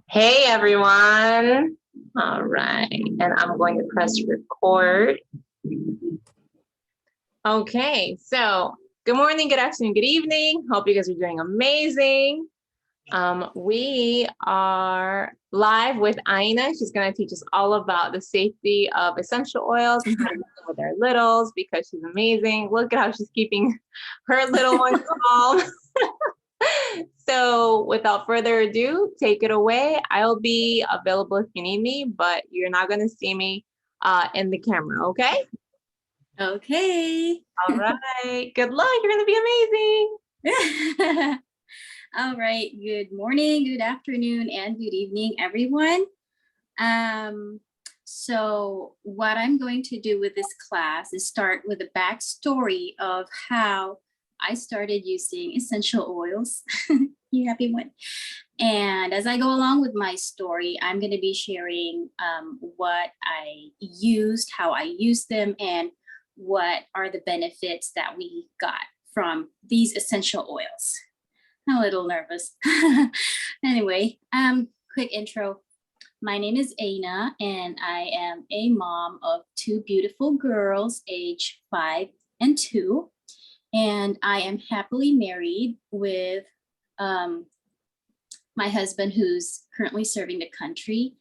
Hey everyone. All right. And I'm going to press record. Okay. So good morning, good afternoon, good evening. Hope you guys are doing amazing. We are live with Ainna. She's going to teach us all about the safety of essential oils and how to use them with our littles because she's amazing. Look at how she's keeping her little ones calm. So without further ado, take it away. I'll be available if you need me, but you're not going to see me in the camera, okay? Okay. All right. Good luck. You're going to be amazing. All right. Good morning, good afternoon, and good evening, everyone. So what I'm going to do with this class is start with a backstory of how I started using essential oils. You happy one? And as I go along with my story, I'm going to be sharing what I used, how I used them, and what are the benefits that we got from these essential oils. I'm a little nervous. Anyway, quick intro. My name is Ainna, and I am a mom of two beautiful girls, age 5 and 2. And I am happily married with my husband, who's currently serving the country.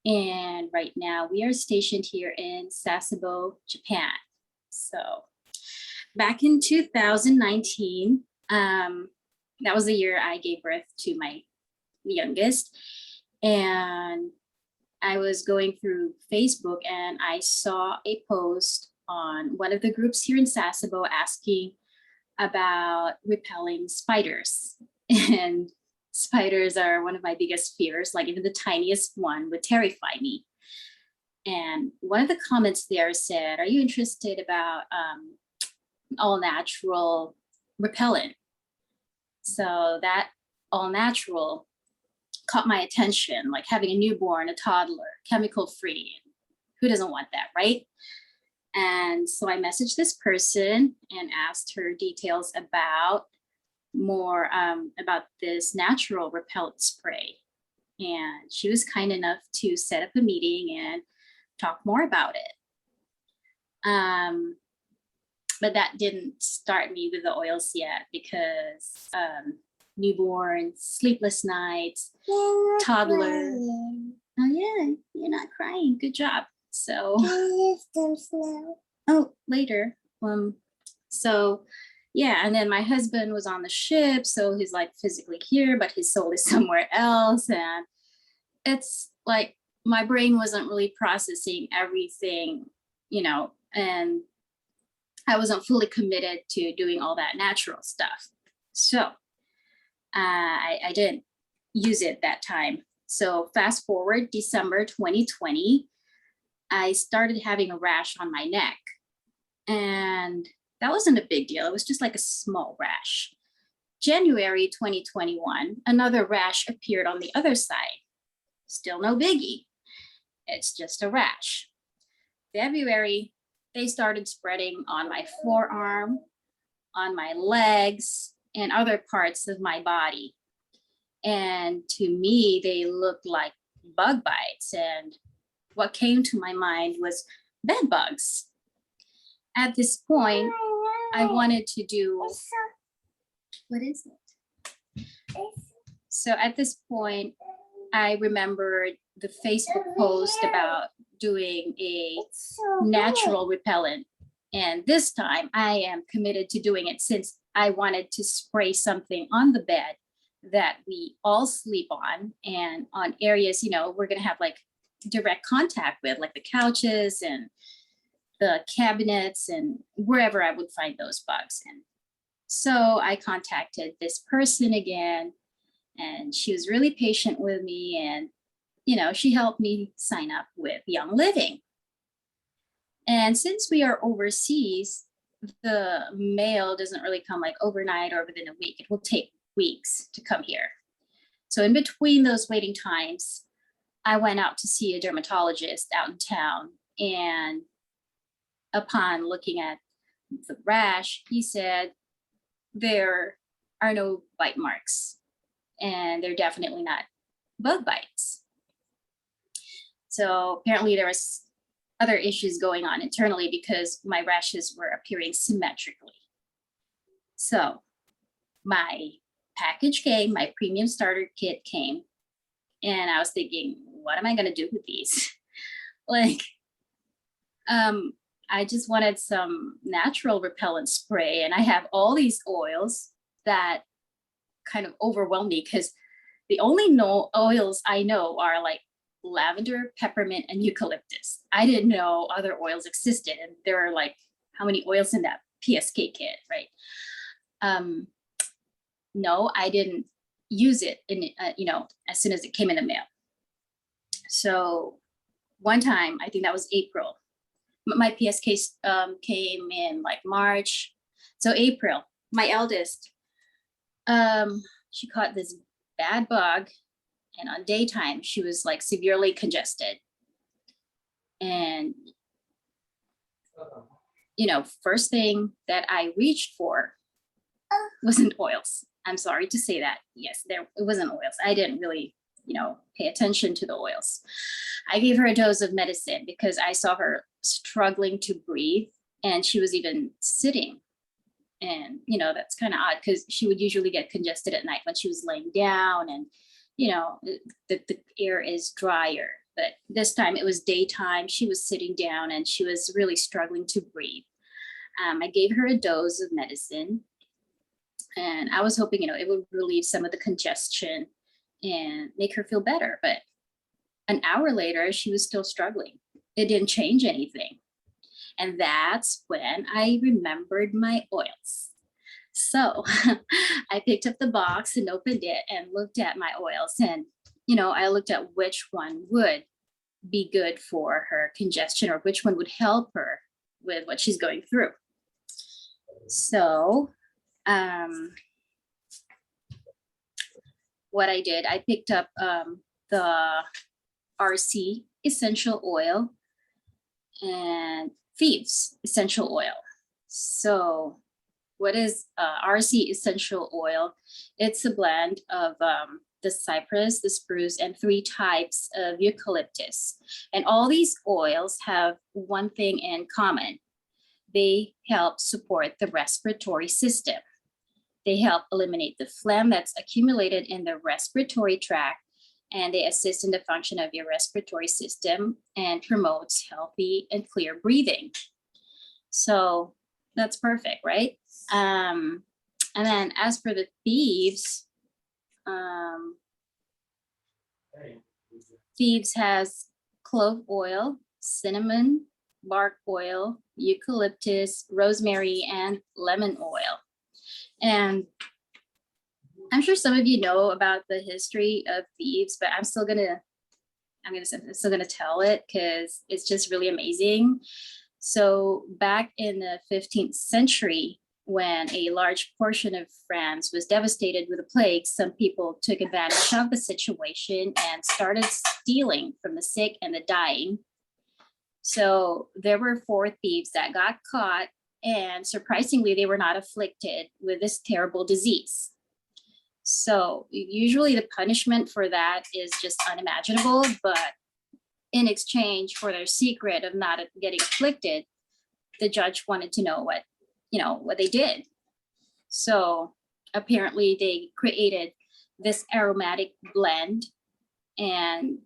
And right now we are stationed here in Sasebo, Japan. So back in 2019, that was the year I gave birth to my youngest. And I was going through Facebook and I saw a post on one of the groups here in Sasebo asking about repelling spiders. And spiders are one of my biggest fears, like even the tiniest one would terrify me. And one of the comments there said, are you interested about all natural repellent? So that all natural caught my attention, like having a newborn, a toddler, chemical free. Who doesn't want that, right? And so I messaged this person and asked her details about more about this natural repellent spray. And she was kind enough to set up a meeting and talk more about it. But that didn't start me with the oils yet because newborns, sleepless nights, toddler. Oh yeah, you're not crying. Good job. So. Oh, later. So yeah, and then my husband was on the ship, so he's like physically here, but his soul is somewhere else. And it's like my brain wasn't really processing everything, and I wasn't fully committed to doing all that natural stuff. So I didn't use it that time. So fast forward December 2020, I started having a rash on my neck. And that wasn't a big deal. It was just like a small rash. January 2021, another rash appeared on the other side. Still no biggie. It's just a rash. February, they started spreading on my forearm, on my legs, and other parts of my body. And to me, they looked like bug bites. And what came to my mind was bed bugs. At this point, I wanted to do, what is it? So at this point, I remembered the Facebook post about doing a natural repellent. And this time I am committed to doing it since I wanted to spray something on the bed that we all sleep on and on areas, we're going to have like direct contact with, like the couches and the cabinets and wherever I would find those bugs. And so I contacted this person again, and she was really patient with me. And, she helped me sign up with Young Living. And since we are overseas, the mail doesn't really come like overnight or within a week. It will take weeks to come here. So in between those waiting times, I went out to see a dermatologist out in town. And upon looking at the rash, he said, there are no bite marks and they're definitely not bug bites. So apparently there was other issues going on internally because my rashes were appearing symmetrically. So my package came, my premium starter kit came, and I was thinking, what am I going to do with these? Like, I just wanted some natural repellent spray, and I have all these oils that kind of overwhelm me because the only oils I know are like lavender, peppermint, and eucalyptus. I didn't know other oils existed, and there are like how many oils in that PSK kit, right? No, I didn't use it in as soon as it came in the mail. So one time, I think that was April, my PSK came in like March. So April, my eldest, she caught this bad bug, and on daytime she was like severely congested. And first thing that I reached for wasn't oils. I'm sorry to say that. Yes, it wasn't oils. I didn't really, pay attention to the oils. I gave her a dose of medicine because I saw her struggling to breathe, and she was even sitting. And, that's kind of odd because she would usually get congested at night when she was laying down, and, the air is drier. But this time it was daytime. She was sitting down and she was really struggling to breathe. I gave her a dose of medicine, and I was hoping, it would relieve some of the congestion and make her feel better. But an hour later, she was still struggling. It didn't change anything. And that's when I remembered my oils. So I picked up the box and opened it and looked at my oils. And, I looked at which one would be good for her congestion, or which one would help her with what she's going through. So what I did, I picked up the RC Essential Oil and Thieves Essential Oil. So what is RC Essential Oil? It's a blend of the cypress, the spruce, and 3 types of eucalyptus. And all these oils have one thing in common. They help support the respiratory system. They help eliminate the phlegm that's accumulated in the respiratory tract, and they assist in the function of your respiratory system and promotes healthy and clear breathing. So that's perfect, right? And then as for the Thieves, Thieves has clove oil, cinnamon, bark oil, eucalyptus, rosemary, and lemon oil. And I'm sure some of you know about the history of Thieves, but I'm still gonna tell it because it's just really amazing. So back in the 15th century, when a large portion of France was devastated with a plague, some people took advantage of the situation and started stealing from the sick and the dying. So there were 4 thieves that got caught, and surprisingly, they were not afflicted with this terrible disease. So usually the punishment for that is just unimaginable, but in exchange for their secret of not getting afflicted, the judge wanted to know what they did. So apparently they created this aromatic blend, and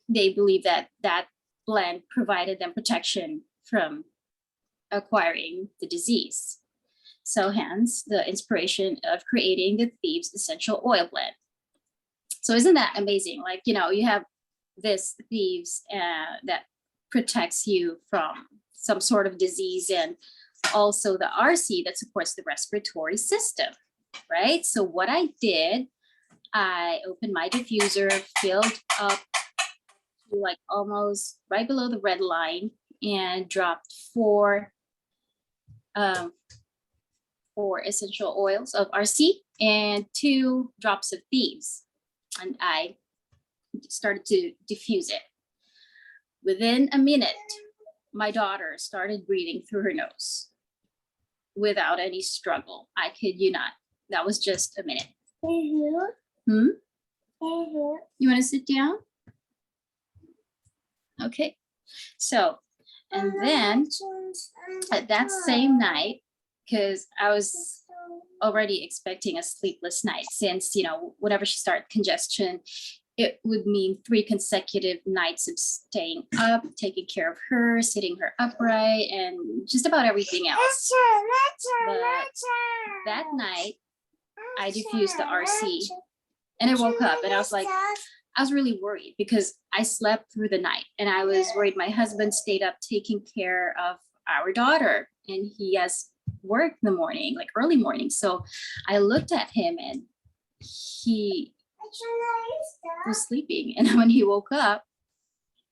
they believe that that blend provided them protection from acquiring the disease. So hence the inspiration of creating the Thieves Essential Oil blend. So isn't that amazing? Like, you have this Thieves that protects you from some sort of disease, and also the RC that supports the respiratory system, right? So what I did, I opened my diffuser, filled up to like almost right below the red line, and dropped 4 essential oils of RC and 2 drops of Thieves. And I started to diffuse it. Within a minute, my daughter started breathing through her nose without any struggle. I kid you not. That was just a minute. You want to sit down? Okay. So, and then at that same night, because I was already expecting a sleepless night since, you know, whenever she started congestion, it would mean 3 consecutive nights of staying up, taking care of her, sitting her upright, and just about everything else. But that night, I diffused the RC and I woke up and I was like, I was really worried because I slept through the night and I was worried my husband stayed up taking care of our daughter and he has work in the morning, like early morning. So I looked at him and he was sleeping. And when he woke up,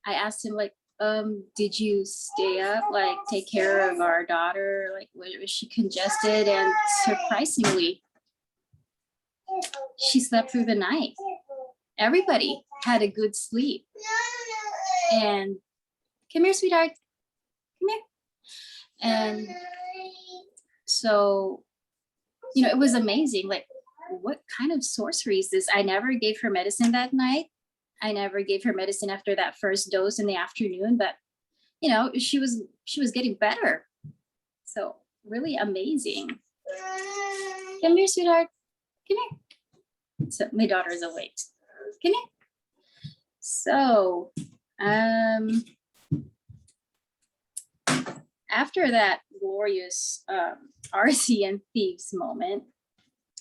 I asked him like, did you stay up, like take care of our daughter? Like, was she congested? And surprisingly, she slept through the night. Everybody had a good sleep. And come here, sweetheart. Come here. And so, you know, it was amazing. Like, what kind of sorcery is this? I never gave her medicine that night. I never gave her medicine after that first dose in the afternoon, but you know, she was getting better. So really amazing. Come here, sweetheart. Come here. So my daughter is awake. Come here. So after that glorious RC and Thieves moment,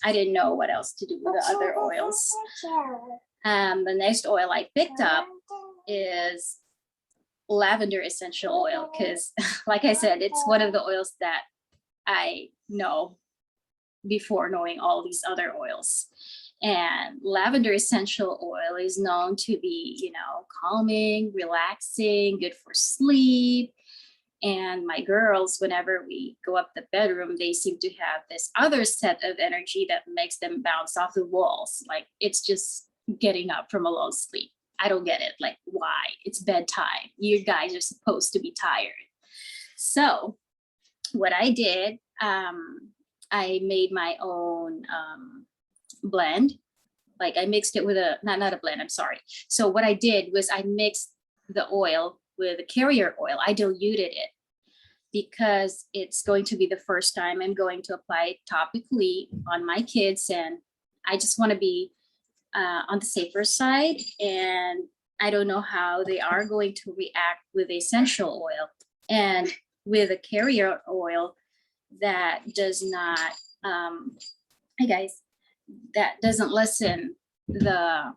I didn't know what else to do with the other oils. The next oil I picked up is Lavender Essential Oil because, like I said, it's one of the oils that I know before knowing all these other oils. And Lavender Essential Oil is known to be, you know, calming, relaxing, good for sleep. And my girls, whenever we go up the bedroom, they seem to have this other set of energy that makes them bounce off the walls. Like it's just getting up from a long sleep. I don't get it. Like, why? It's bedtime. You guys are supposed to be tired. So what I did, I made my own blend. Like I mixed it with not a blend, I'm sorry. So what I did was I mixed the oil with a carrier oil. I diluted it because it's going to be the first time I'm going to apply it topically on my kids. And I just want to be on the safer side. And I don't know how they are going to react with essential oil. And with a carrier oil that does not, hey guys, that doesn't lessen the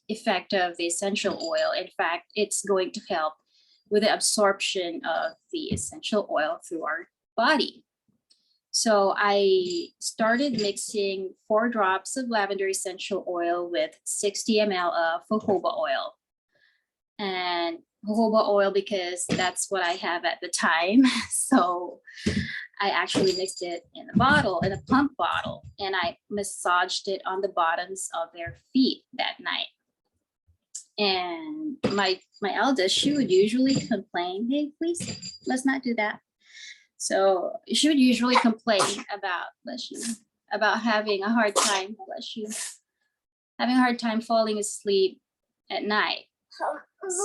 effect of the essential oil. In fact, it's going to help with the absorption of the essential oil through our body. So I started mixing 4 drops of lavender essential oil with 60 ml of jojoba oil. And jojoba oil because that's what I have at the time. So I actually mixed it in a bottle, in a pump bottle, and I massaged it on the bottoms of their feet that night. And my eldest, she would usually complain, hey, please, let's not do that. So she would usually complain about, bless you, about having a hard time, bless you, having a hard time falling asleep at night.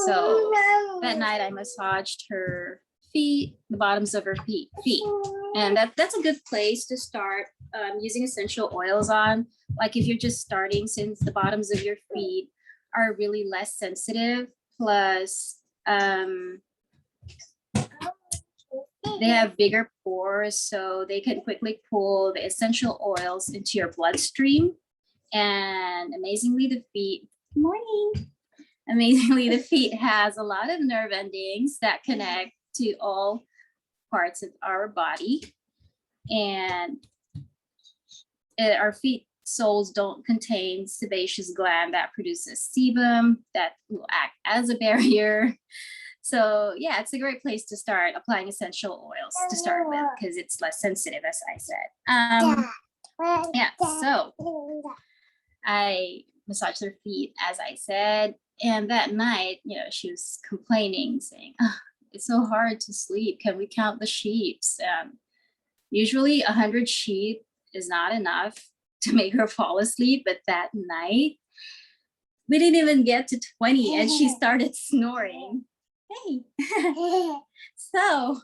So that night I massaged her feet, the bottoms of her feet. And that's a good place to start using essential oils on. Like if you're just starting, since the bottoms of your feet are really less sensitive, plus they have bigger pores, so they can quickly pull the essential oils into your bloodstream. And amazingly, the feet, good morning. Amazingly, the feet has a lot of nerve endings that connect to all parts of our body. And our feet soles don't contain sebaceous gland that produces sebum that will act as a barrier. So yeah, it's a great place to start applying essential oils to start with because it's less sensitive, as I said. Yeah, so I massaged their feet, as I said. And that night, you know, she was complaining, saying, oh, it's so hard to sleep. Can we count the sheeps? Usually 100 sheep is not enough to make her fall asleep. But that night, we didn't even get to 20 and she started snoring. Hey. So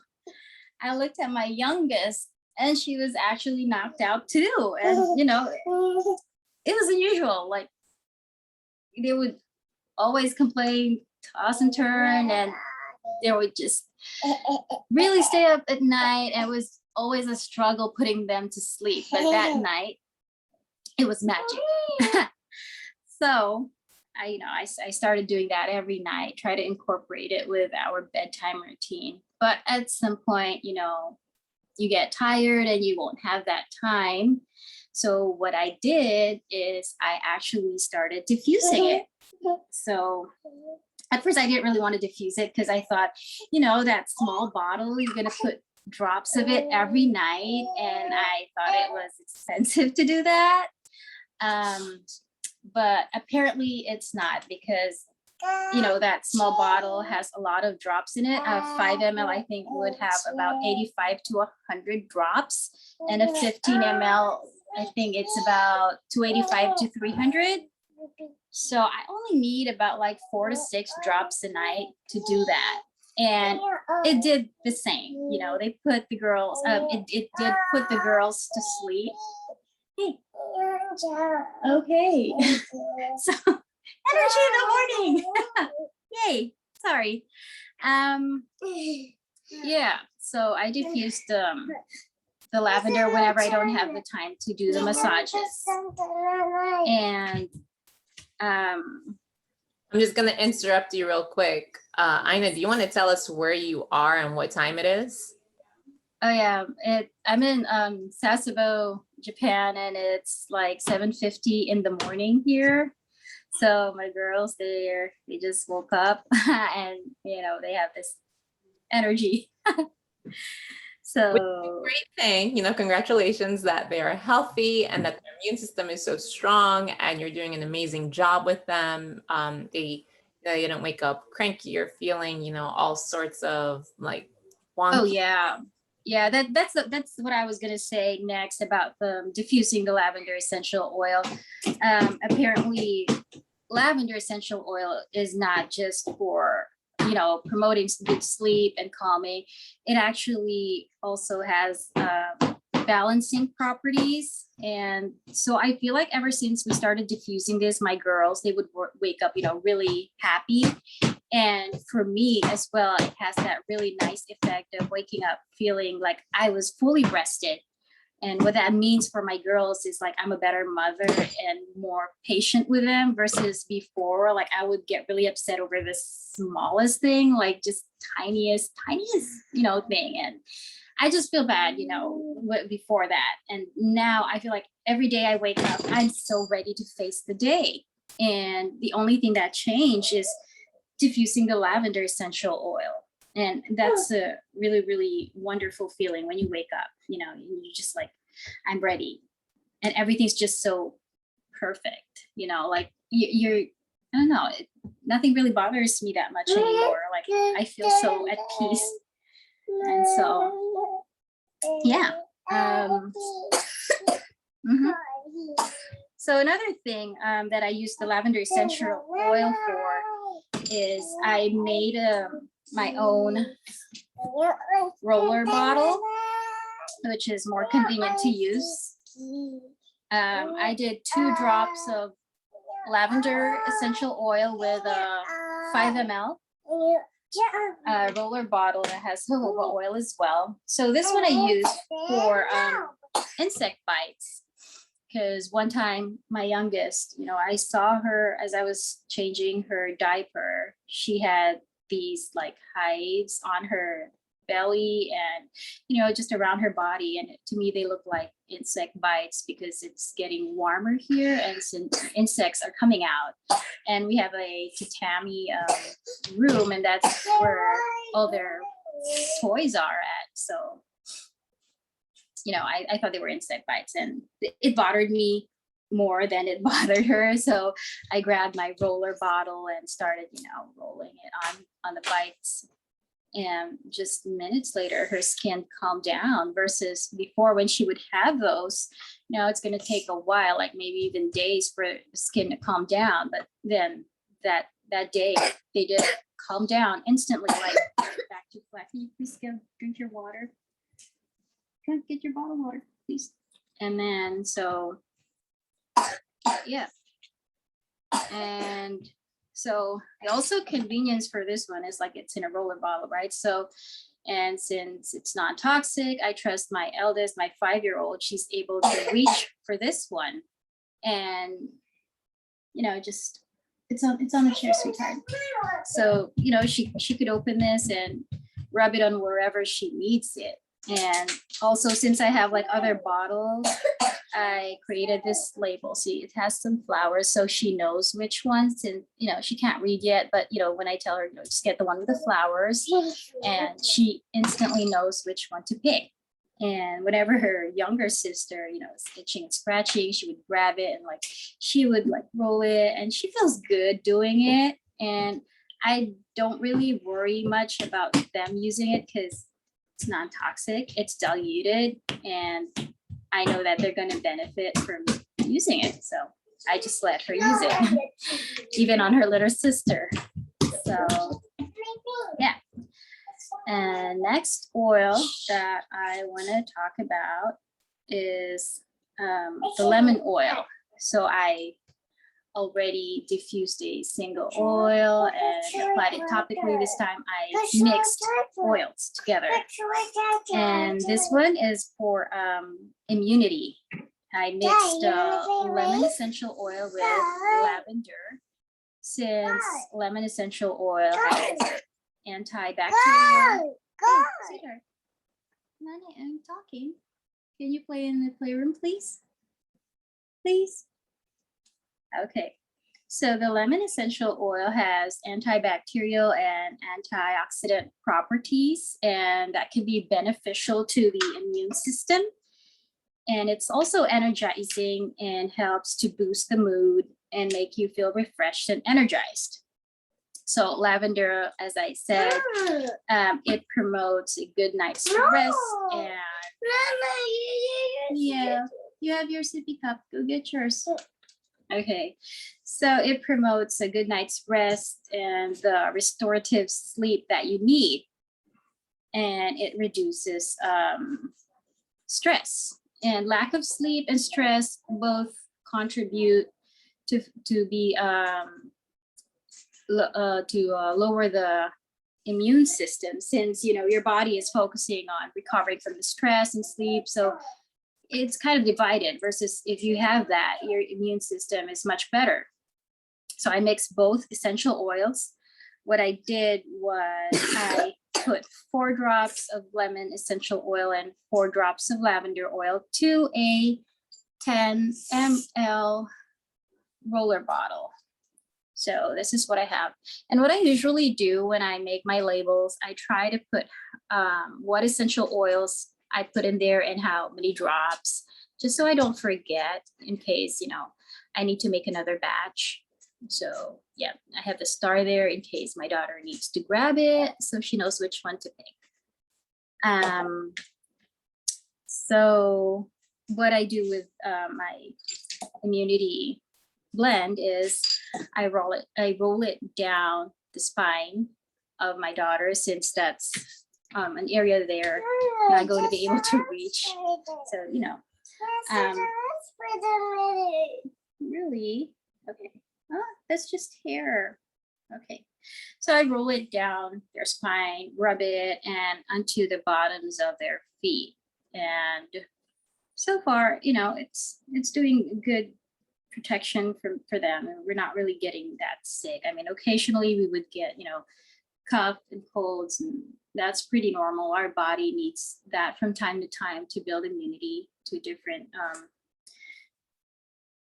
I looked at my youngest and she was actually knocked out too. And, you know, it was unusual. Like they would always complain, toss and turn, and they would just really stay up at night. And it was always a struggle putting them to sleep. But that night, it was magic. So I started doing that every night, try to incorporate it with our bedtime routine. But at some point, you know, you get tired and you won't have that time. So what I did is I actually started diffusing it. So at first I didn't really want to diffuse it because I thought, you know, that small bottle, you're going to put drops of it every night. And I thought it was expensive to do that. But apparently it's not, because, you know, that small bottle has a lot of drops in it. 5 ml, I think, would have about 85 to 100 drops. And a 15 ml, I think it's about 285 to 300. So I only need about like 4 to 6 drops a night to do that. And it did the same. You know, they put the girls, it did put the girls to sleep. Hey. Okay. So energy in the morning. Yay. Sorry. Yeah. So I diffused the lavender whenever I don't have the time to do the massages. And I'm just going to interrupt you real quick. Ainna, do you want to tell us where you are and what time it is? Oh yeah, I'm in Sasebo, Japan, and it's like 7:50 in the morning here. So my girls, they just woke up and, you know, they have this energy. So which is a great thing, you know, congratulations that they are healthy and that their immune system is so strong and you're doing an amazing job with them. They don't wake up cranky or feeling, you know, all sorts of like wonky. Oh yeah, that's what I was gonna say next about diffusing the lavender essential oil. Apparently, lavender essential oil is not just for, you know, promoting good sleep and calming. It actually also has balancing properties. And so I feel like ever since we started diffusing this, my girls, they would wake up, you know, really happy. And for me as well, it has that really nice effect of waking up feeling like I was fully rested. And what that means for my girls is like I'm a better mother and more patient with them versus before. Like I would get really upset over the smallest thing, like just tiniest, you know, thing. And I just feel bad, you know, before that. And now I feel like every day I wake up, I'm so ready to face the day. And the only thing that changed is diffusing the lavender essential oil. And that's a really, really wonderful feeling when you wake up, you know, you just like, I'm ready. And everything's just so perfect, you know, like you're, I don't know, nothing really bothers me that much anymore. Like I feel so at peace. And so, yeah. So another thing that I use the lavender essential oil for is I made my own roller bottle, which is more convenient to use. I did 2 drops of lavender essential oil with 5 ml roller bottle that has jojoba oil as well. So this one I use for insect bites. Because one time my youngest, you know, I saw her as I was changing her diaper. She had these like hives on her belly and, you know, just around her body. And to me, they look like insect bites because it's getting warmer here and insects are coming out. And we have a tatami room, and that's where all their toys are at. So, you know, I thought they were insect bites, and it bothered me more than it bothered her. So I grabbed my roller bottle and started, you know, rolling it on the bites. And just minutes later, her skin calmed down, versus before when she would have those, now it's going to take a while, like maybe even days for the skin to calm down. But then that day, they did calm down instantly, like back to flat. Can you please go drink your water? Come get your bottle of water, please. And then, so, yeah. And so also convenience for this one is like it's in a roller bottle, right? So, and since it's non-toxic, I trust my eldest, my 5-year-old, she's able to reach for this one. And, you know, just, it's on the chair, sweetheart. So, you know, she could open this and rub it on wherever she needs it. And also, since I have like other bottles, I created this label. See, it has some flowers, so she knows which ones. And you know, she can't read yet, but you know, when I tell her, you know, just get the one with the flowers, and she instantly knows which one to pick. And whenever her younger sister, you know, is itching and scratching, she would grab it and like she would like roll it, and she feels good doing it. And I don't really worry much about them using it because it's non-toxic, it's diluted, and I know that they're going to benefit from using it. So I just let her use it, even on her little sister. So yeah. And next oil that I want to talk about is the lemon oil. So I already diffused a single oil and applied it topically. This time I mixed oils together. And this one is for immunity. I mixed lemon essential oil with lavender, since lemon essential oil has antibacterial. Oh, sweetheart, Nani, I'm talking. Can you play in the playroom, please? Please. Okay, so the lemon essential oil has antibacterial and antioxidant properties, and that can be beneficial to the immune system. And it's also energizing and helps to boost the mood and make you feel refreshed and energized. So lavender, as I said, it promotes a good night's rest. And yeah, you have your sippy cup. Go get yours. Okay, so it promotes a good night's rest and the restorative sleep that you need. And it reduces stress. And lack of sleep and stress both contribute to lower the immune system, since you know your body is focusing on recovering from the stress and sleep. So it's kind of divided, versus if you have that, your immune system is much better. So I mixed both essential oils. What I did was I put 4 drops of lemon essential oil and 4 drops of lavender oil to a 10 ml roller bottle. So this is what I have. And what I usually do when I make my labels, I try to put what essential oils I put in there and how many drops, just so I don't forget in case, you know, I need to make another batch. So yeah, I have the star there in case my daughter needs to grab it, so she knows which one to pick. So what I do with my immunity blend is I roll it down the spine of my daughter, since that's an area they're not going to be able to reach. So, you know, really? Okay. Oh, that's just hair. Okay. So I roll it down their spine, rub it, and onto the bottoms of their feet. And so far, you know, it's doing good protection for them. We're not really getting that sick. I mean, occasionally we would get, you know, cough and colds, and that's pretty normal. Our body needs that from time to time to build immunity to different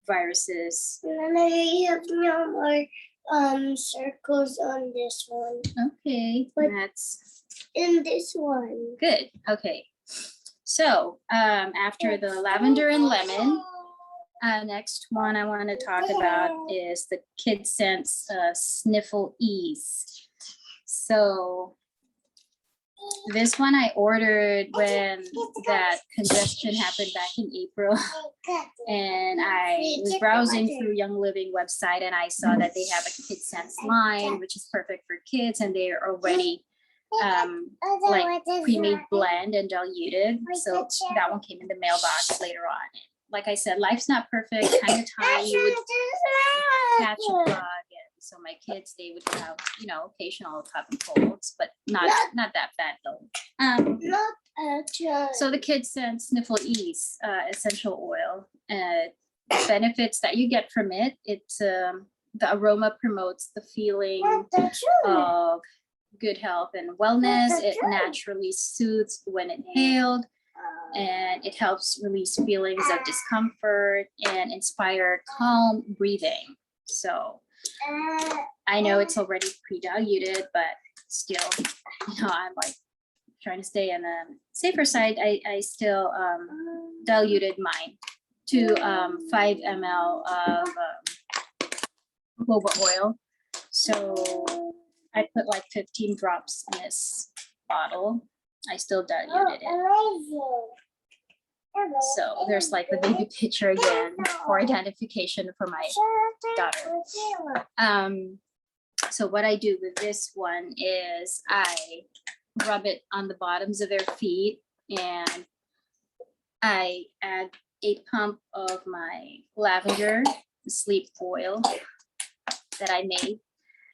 viruses. You have no more circles on this one. Okay, But that's in this one. good. Okay, so after the lavender and lemon, next one I want to talk about is the Kidsense Sniffle Ease. So This one I ordered when that congestion happened back in April. And I was browsing through Young Living website and I saw that they have a Kidsense line, which is perfect for kids, and they're already like pre-made blend and diluted. So that one came in the mailbox later on. Like I said, life's not perfect. Kind of time you would catch a bug, and so my kids, they would have, you know, occasional cough and colds, but not that bad though. So the Kidsense Sniffle Ease essential oil, benefits that you get from it. It's the aroma promotes the feeling of good health and wellness. It naturally soothes when inhaled, and it helps release feelings of discomfort and inspire calm breathing. So I know it's already pre-diluted, but still, you know, I'm like trying to stay on the safer side. I still diluted mine to 5 ml of jojoba oil. So I put like 15 drops in this bottle. I still diluted it. So there's like the baby picture again for identification for my daughter. So what I do with this one is I rub it on the bottoms of their feet, and I add a pump of my lavender sleep oil that I made.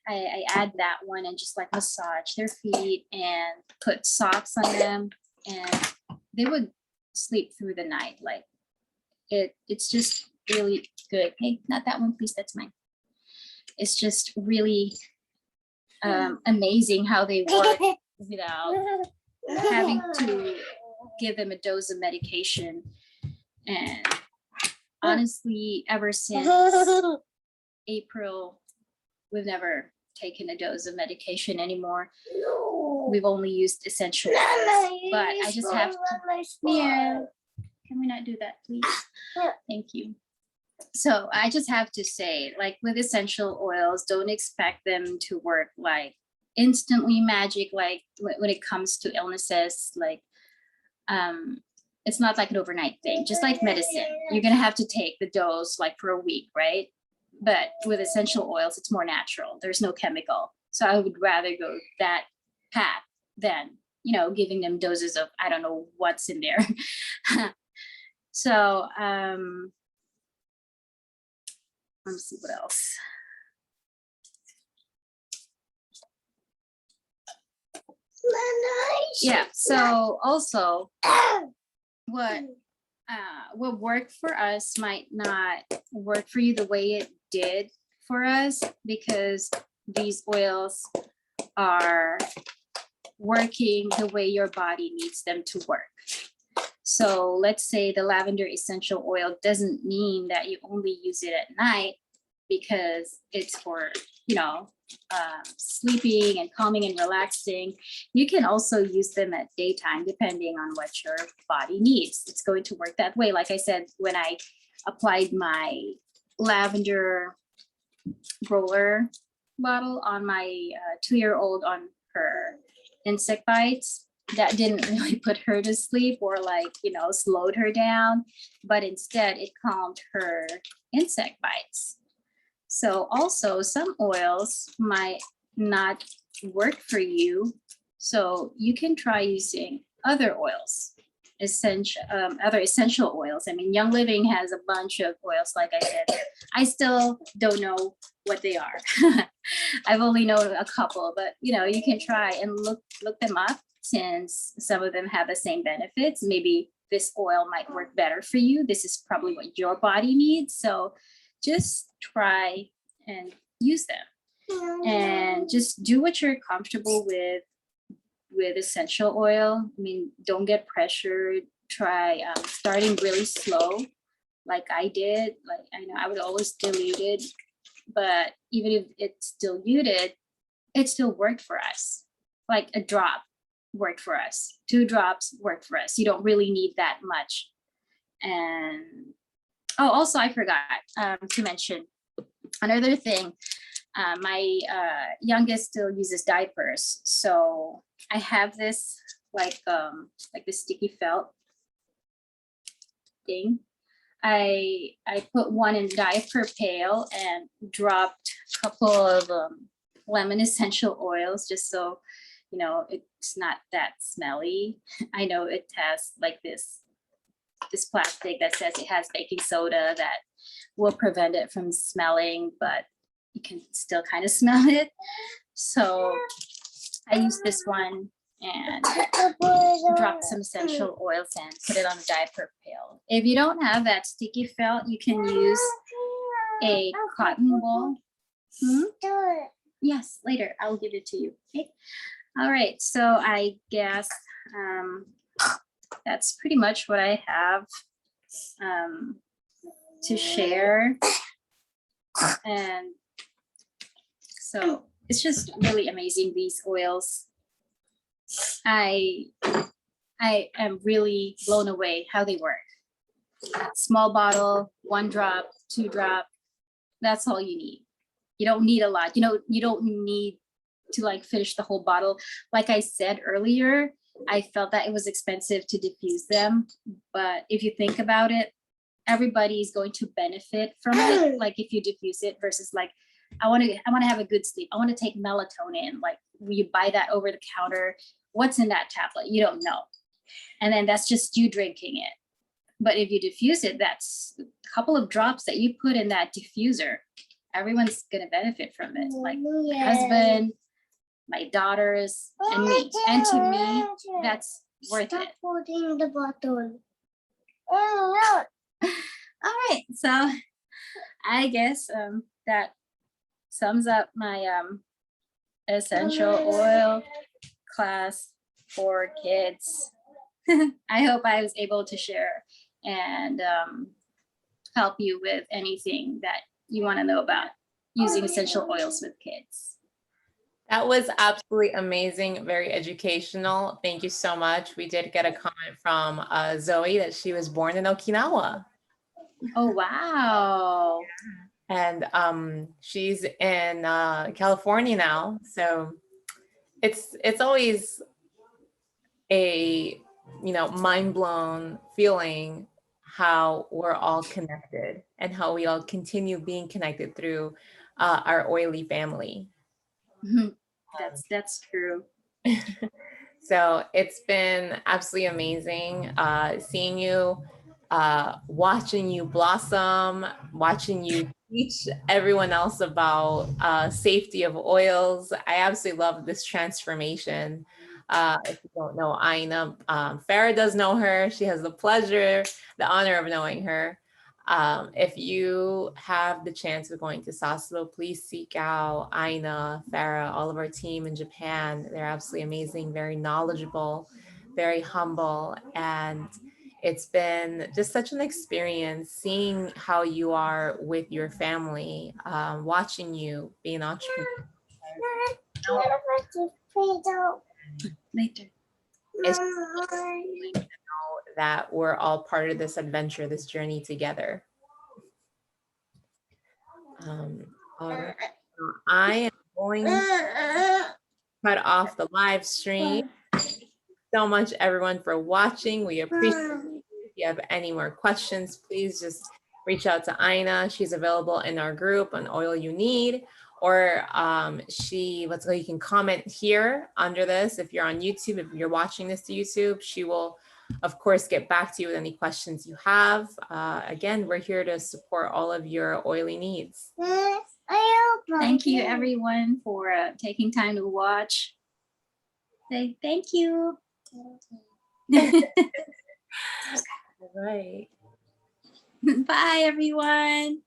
I add that one and just like massage their feet and put socks on them, and they would sleep through the night. Like it's just really good. Hey, not that one, please. That's mine. It's just really amazing how they work without having to give them a dose of medication. And honestly, ever since April, we've never taken a dose of medication anymore. We've only used essential oils, but I just have to, yeah, can we not do that, please? Thank you. So I just have to say, like with essential oils, don't expect them to work like instantly magic, like when it comes to illnesses. Like it's not like an overnight thing. Just like medicine, you're gonna have to take the dose like for a week, right? But with essential oils, it's more natural. There's no chemical. So I would rather go that path than, you know, giving them doses of I don't know what's in there. So let's see what else. Yeah, so also what worked for us might not work for you the way it did for us, because these oils are working the way your body needs them to work. So let's say the lavender essential oil doesn't mean that you only use it at night because it's for, you know, sleeping and calming and relaxing. You can also use them at daytime depending on what your body needs. It's going to work that way. Like I said, when I applied my lavender roller bottle on my 2-year-old on her insect bites, that didn't really put her to sleep or like, you know, slowed her down, but instead it calmed her insect bites. So also some oils might not work for you. So you can try using other oils, other essential oils. I mean, Young Living has a bunch of oils, like I said. I still don't know what they are. I've only known a couple, but you know, you can try and look them up, since some of them have the same benefits. Maybe this oil might work better for you. This is probably what your body needs. So just try and use them, and just do what you're comfortable with essential oil. I mean, don't get pressured. Try starting really slow, like I did. Like I know I would always dilute it, but even if it's diluted, it still worked for us. Like a drop worked for us. 2 drops worked for us. You don't really need that much. And oh, also I forgot to mention another thing. My youngest still uses diapers, so I have this like the sticky felt thing. I put one in diaper pail and dropped a couple of lemon essential oils just so it's not that smelly. I know it has like this plastic that says it has baking soda that will prevent it from smelling, but you can still kind of smell it. So I use this one and drop some essential oils and put it on a diaper pail. If you don't have that sticky felt, you can use a cotton ball. Yes, later I'll give it to you. Okay. All right, so I guess that's pretty much what I have to share. And so it's just really amazing, these oils. I am really blown away how they work. Small bottle, 1 drop, 2 drop. That's all you need. You don't need a lot. You don't need to like finish the whole bottle. Like I said earlier, I felt that it was expensive to diffuse them. But if you think about it, everybody is going to benefit from it. Like if you diffuse it versus like, I want to have a good sleep. I want to take melatonin. Like you buy that over the counter. What's in that tablet? You don't know. And then that's just you drinking it. But if you diffuse it, that's a couple of drops that you put in that diffuser. Everyone's going to benefit from it. Like my husband, my daughters, and me. And to me, that's worth it. Holding the bottle. All right. So I guess that sums up my essential oil class for kids. I hope I was able to share and help you with anything that you want to know about using essential oils with kids. That was absolutely amazing, very educational. Thank you so much. We did get a comment from Zoe that she was born in Okinawa. Oh, wow. And she's in California now. So it's always a mind blown feeling how we're all connected and how we all continue being connected through our oily family. That's true. So it's been absolutely amazing seeing you, watching you blossom, watching you teach everyone else about safety of oils. I absolutely love this transformation. If you don't know Ainna, Farah does know her. She has the pleasure, the honor of knowing her. If you have the chance of going to Sasebo, please seek out Ainna, Farah, all of our team in Japan. They're absolutely amazing, very knowledgeable, very humble. And it's been just such an experience seeing how you are with your family, watching you be an entrepreneur. Later. It's that we're all part of this adventure, this journey together. All right. So I am going to cut off the live stream. Thank you so much, everyone, for watching. We appreciate it. If you have any more questions, please just reach out to Ainna. She's available in our group on Oil You Need. Or you can comment here under this. If you're on YouTube, if you're watching this to YouTube, she will, of course, get back to you with any questions you have. Again, we're here to support all of your oily needs. Thank you, everyone, for taking time to watch. Say thank you. All right. Bye, everyone.